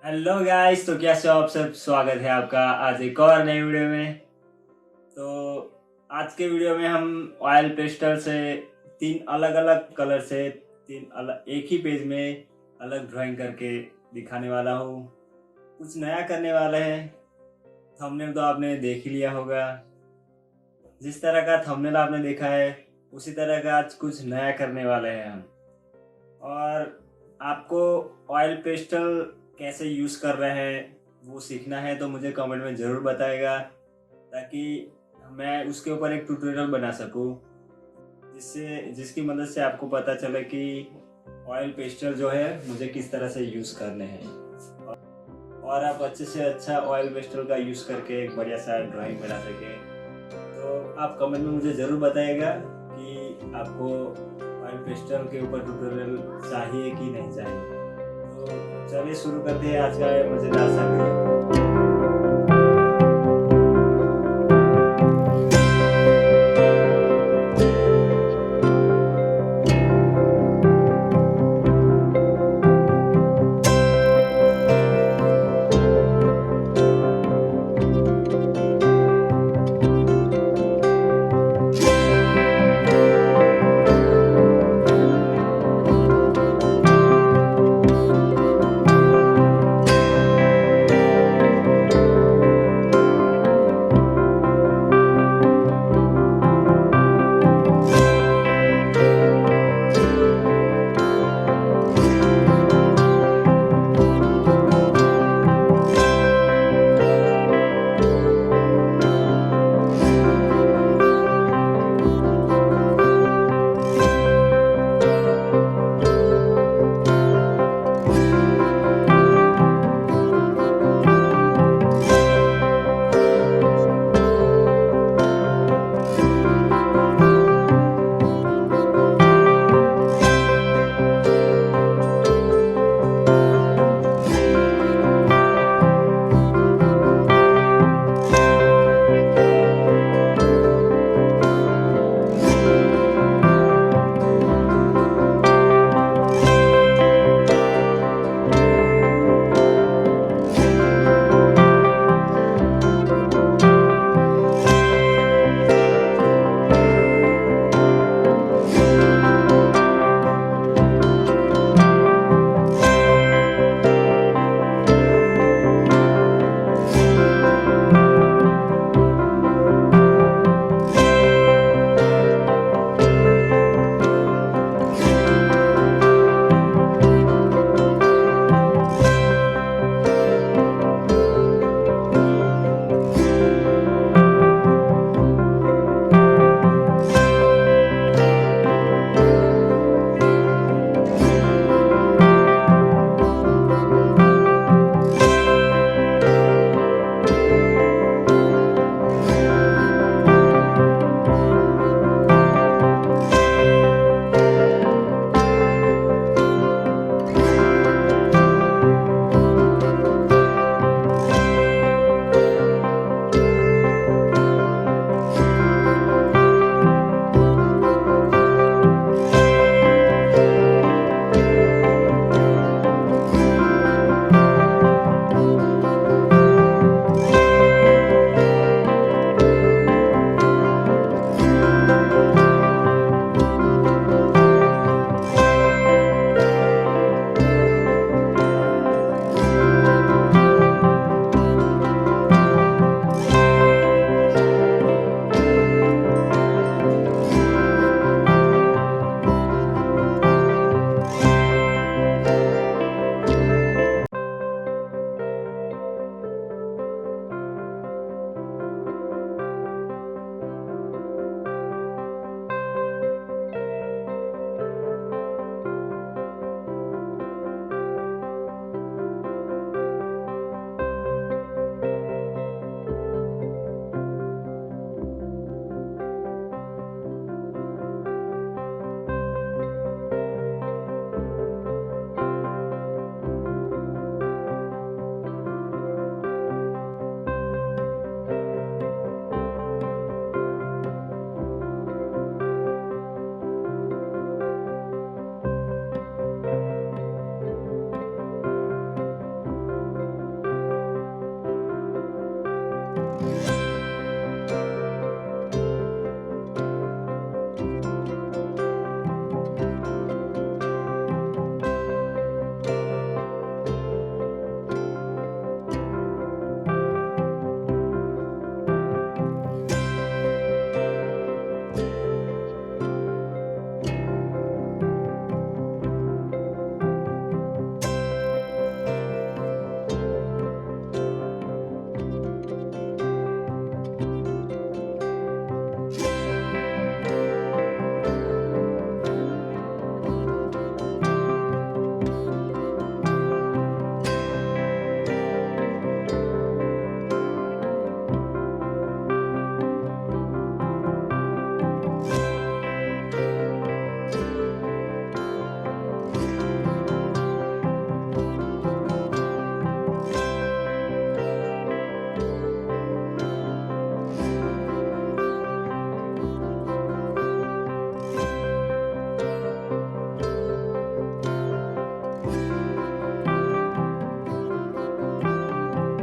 Hello guys, तो कैसे हो आप सब। स्वागत है आपका आज एक और नई वीडियो में। तो आज के वीडियो में हम ऑयल पेस्टल से तीन अलग अलग कलर से तीन अलग एक ही पेज में अलग ड्राइंग करके दिखाने वाला हूँ। कुछ नया करने वाला है। थंबनेल तो आपने देख ही लिया होगा। जिस तरह का थंबनेल आपने देखा है उसी तरह का आज कुछ नया करने वाले हैं हम। और आपको ऑयल पेस्टल कैसे यूज़ कर रहे हैं वो सीखना है तो मुझे कमेंट में ज़रूर बताएगा, ताकि मैं उसके ऊपर एक ट्यूटोरियल बना सकूं, जिसकी मदद से आपको पता चले कि ऑयल पेस्टल जो है मुझे किस तरह से यूज़ करने हैं और आप अच्छे से अच्छा ऑयल पेस्टल का यूज़ करके एक बढ़िया सा ड्राइंग बना सकें। तो आप कमेंट में मुझे ज़रूर बताइएगा कि आपको ऑयल पेस्टल के ऊपर ट्यूटोरियल चाहिए कि नहीं चाहिए। तो चलिए शुरू करते हैं आज का ये मज़ेदार सा वीडियो।